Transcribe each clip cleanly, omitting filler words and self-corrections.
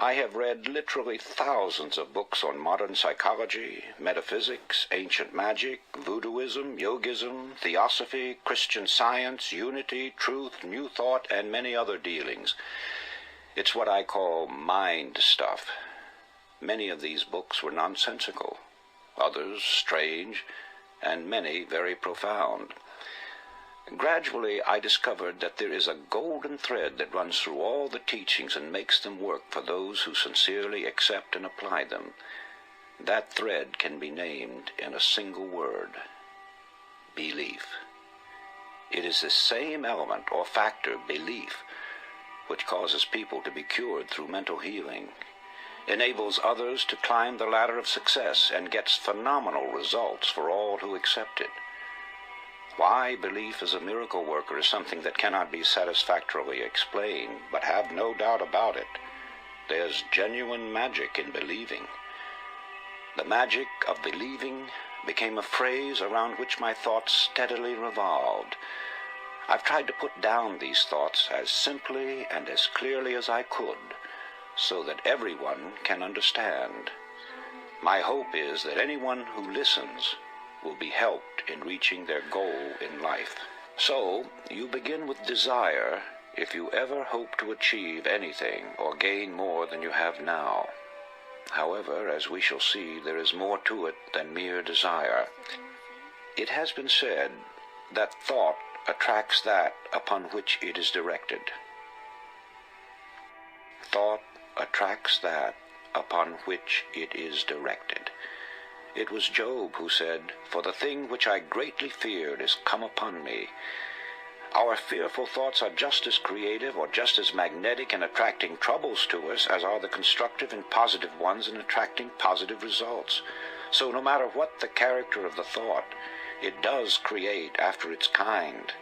I have read literally thousands of books on modern psychology, metaphysics, ancient magic, voodooism, yogism, theosophy, Christian Science, unity, truth, new thought, and many other dealings. It's what I call mind stuff. Many of these books were nonsensical, others strange, and many very profound. Gradually, I discovered that there is a golden thread that runs through all the teachings and makes them work for those who sincerely accept and apply them. That thread can be named in a single word: belief. It is the same element or factor, belief, which causes people to be cured through mental healing, enables others to climb the ladder of success, and gets phenomenal results for all who accept it. Why belief as a miracle worker is something that cannot be satisfactorily explained, but have no doubt about it. There's genuine magic in believing. The magic of believing became a phrase around which my thoughts steadily revolved. I've tried to put down these thoughts as simply and as clearly as I could, so that everyone can understand. My hope is that anyone who listens will be helped in reaching their goal in life. So, you begin with desire if you ever hope to achieve anything or gain more than you have now. However, as we shall see, there is more to it than mere desire. It has been said that thought attracts that upon which it is directed. Thought attracts that upon which it is directed. It was Job who said, "For the thing which I greatly feared is come upon me." Our fearful thoughts are just as creative or just as magnetic in attracting troubles to us as are the constructive and positive ones in attracting positive results. So no matter what the character of the thought, it does create after its kind.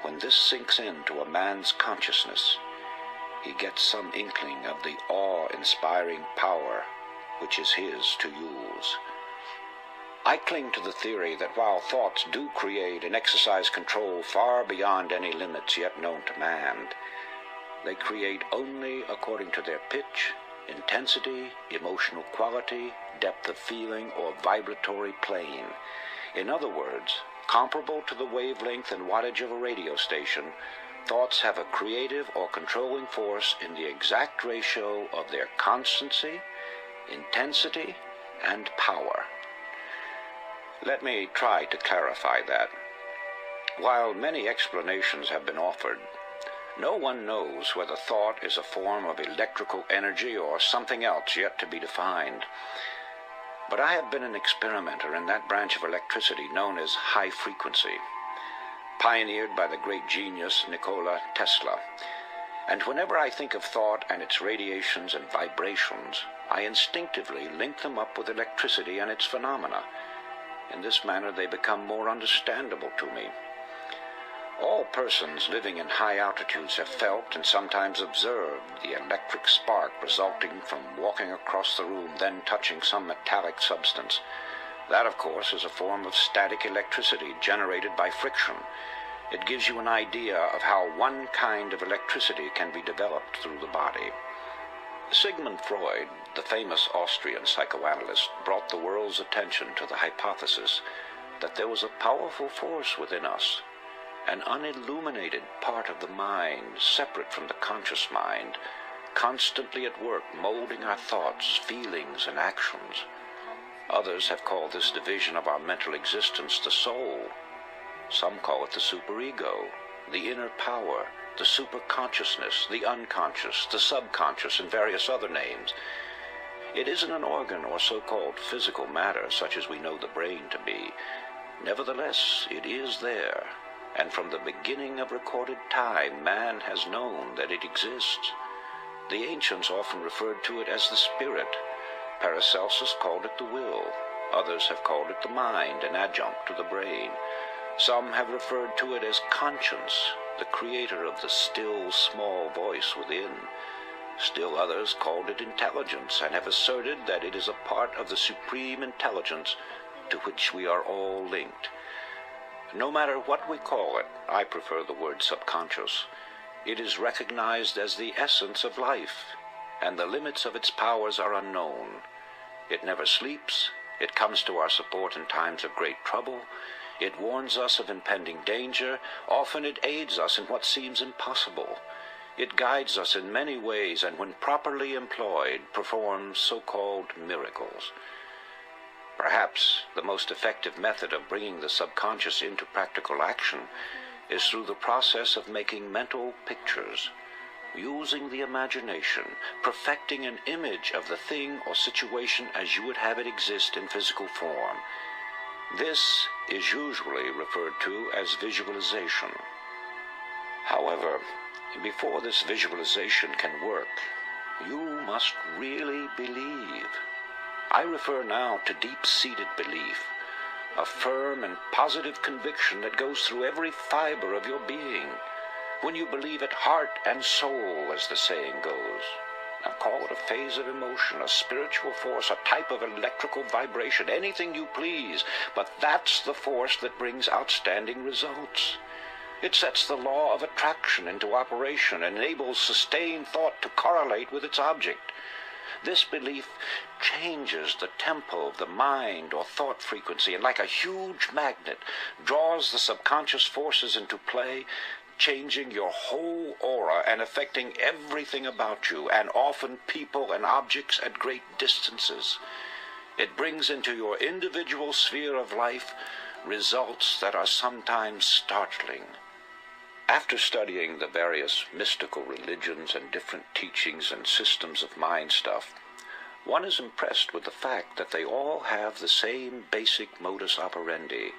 When this sinks into a man's consciousness, he gets some inkling of the awe-inspiring power which is his to use. I cling to the theory that while thoughts do create and exercise control far beyond any limits yet known to man, they create only according to their pitch, intensity, emotional quality, depth of feeling, or vibratory plane. In other words, comparable to the wavelength and wattage of a radio station, thoughts have a creative or controlling force in the exact ratio of their constancy, intensity, and power. Let me try to clarify that. While many explanations have been offered, no one knows whether thought is a form of electrical energy or something else yet to be defined. But I have been an experimenter in that branch of electricity known as high frequency, pioneered by the great genius Nikola Tesla. And whenever I think of thought and its radiations and vibrations, I instinctively link them up with electricity and its phenomena. In this manner they become more understandable to me. All persons living in high altitudes have felt and sometimes observed the electric spark resulting from walking across the room, then touching some metallic substance. That, of course, is a form of static electricity generated by friction. It gives you an idea of how one kind of electricity can be developed through the body. Sigmund Freud, the famous Austrian psychoanalyst, brought the world's attention to the hypothesis that there was a powerful force within us, an unilluminated part of the mind, separate from the conscious mind, constantly at work molding our thoughts, feelings, and actions. Others have called this division of our mental existence the soul. Some call it the superego, the inner power, the superconsciousness, the unconscious, the subconscious, and various other names. It isn't an organ or so-called physical matter such as we know the brain to be. Nevertheless, it is there, and from the beginning of recorded time, man has known that it exists. The ancients often referred to it as the spirit. Paracelsus called it the will. Others have called it the mind, an adjunct to the brain. Some have referred to it as conscience, the creator of the still, small voice within. Still others called it intelligence, and have asserted that it is a part of the supreme intelligence to which we are all linked. No matter what we call it, I prefer the word subconscious. It is recognized as the essence of life. and the limits of its powers are unknown. It never sleeps. It comes to our support in times of great trouble. It warns us of impending danger. Often it aids us in what seems impossible. It guides us in many ways, and when properly employed, performs so-called miracles. Perhaps the most effective method of bringing the subconscious into practical action is through the process of making mental pictures, using the imagination, perfecting an image of the thing or situation as you would have it exist in physical form. This is usually referred to as visualization. However, before this visualization can work, you must really believe. I refer now to deep-seated belief, a firm and positive conviction that goes through every fiber of your being. When you believe it heart and soul, as the saying goes. Now call it a phase of emotion, a spiritual force, a type of electrical vibration, anything you please, but that's the force that brings outstanding results. It sets the law of attraction into operation and enables sustained thought to correlate with its object. This belief changes the tempo of the mind or thought frequency, and like a huge magnet, draws the subconscious forces into play, changing your whole aura and affecting everything about you, and often people and objects at great distances. It brings into your individual sphere of life results that are sometimes startling. After studying the various mystical religions and different teachings and systems of mind stuff, one is impressed with the fact that they all have the same basic modus operandi,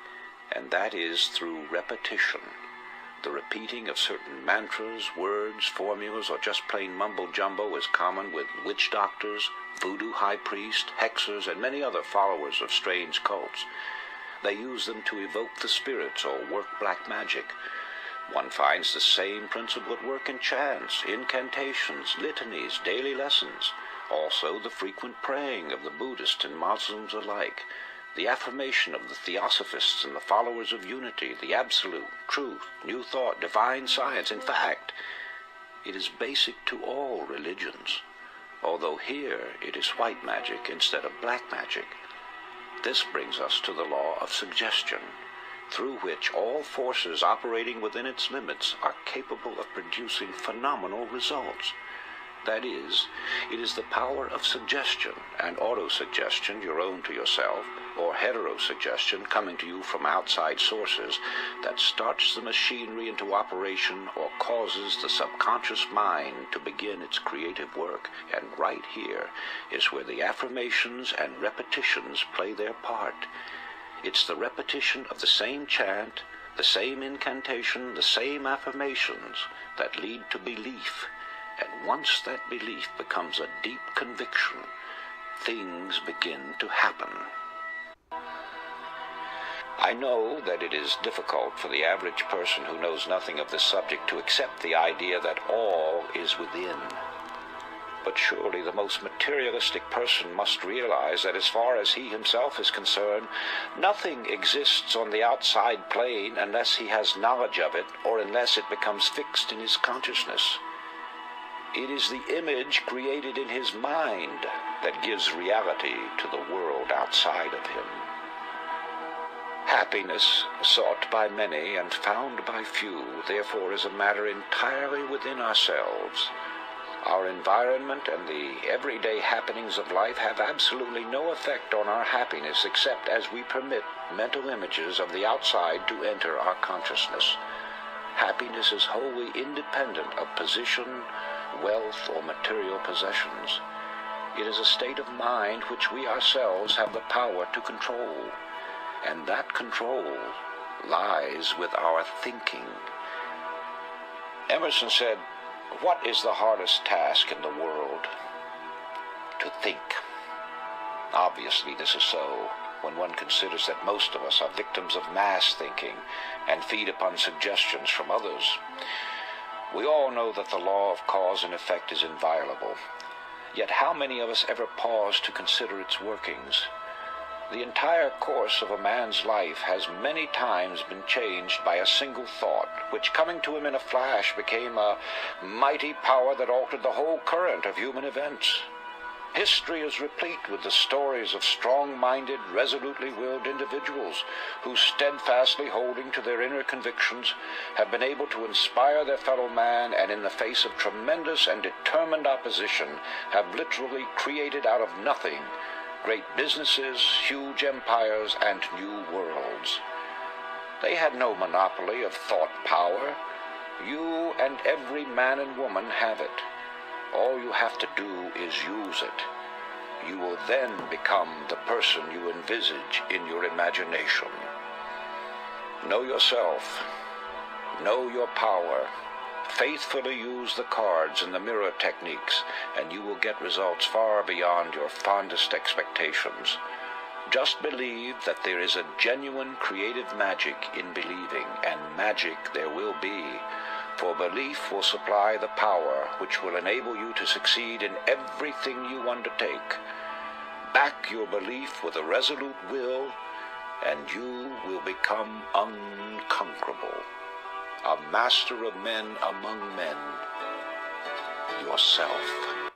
and that is through repetition. The repeating of certain mantras, words, formulas, or just plain mumbo-jumbo is common with witch doctors, voodoo high priests, hexers, and many other followers of strange cults. They use them to evoke the spirits or work black magic. One finds the same principle at work in chants, incantations, litanies, daily lessons. Also the frequent praying of the Buddhists and Muslims alike, the affirmation of the Theosophists and the followers of unity, the absolute, truth, new thought, divine science. In fact, it is basic to all religions, although here it is white magic instead of black magic. This brings us to the law of suggestion, through which all forces operating within its limits are capable of producing phenomenal results. That is, it is the power of suggestion and autosuggestion, your own to yourself, or heterosuggestion coming to you from outside sources, that starts the machinery into operation or causes the subconscious mind to begin its creative work. And right here is where the affirmations and repetitions play their part. It's the repetition of the same chant, the same incantation, the same affirmations that lead to belief. And once that belief becomes a deep conviction, things begin to happen. I know that it is difficult for the average person who knows nothing of this subject to accept the idea that all is within. But surely the most materialistic person must realize that as far as he himself is concerned, nothing exists on the outside plane unless he has knowledge of it or unless it becomes fixed in his consciousness. It is the image created in his mind that gives reality to the world outside of him. Happiness, sought by many and found by few, therefore is a matter entirely within ourselves. Our environment and the everyday happenings of life have absolutely no effect on our happiness except as we permit mental images of the outside to enter our consciousness. Happiness is wholly independent of position, wealth, or material possessions. It is a state of mind which we ourselves have the power to control, and that control lies with our thinking. Emerson said, "What is the hardest task in the world? To think." Obviously this is so when one considers that most of us are victims of mass thinking and feed upon suggestions from others. We all know that the law of cause and effect is inviolable. Yet how many of us ever pause to consider its workings? The entire course of a man's life has many times been changed by a single thought, which coming to him in a flash became a mighty power that altered the whole current of human events. History is replete with the stories of strong-minded, resolutely willed individuals who, steadfastly holding to their inner convictions, have been able to inspire their fellow man, and in the face of tremendous and determined opposition have literally created out of nothing great businesses, huge empires, and new worlds. They had no monopoly of thought power. You and every man and woman have it. All you have to do is use it. You will then become the person you envisage in your imagination. Know yourself. Know your power. Faithfully use the cards and the mirror techniques, and you will get results far beyond your fondest expectations. Just believe that there is a genuine creative magic in believing, and magic there will be. For belief will supply the power which will enable you to succeed in everything you undertake. Back your belief with a resolute will, and you will become unconquerable. A master of men among men, yourself.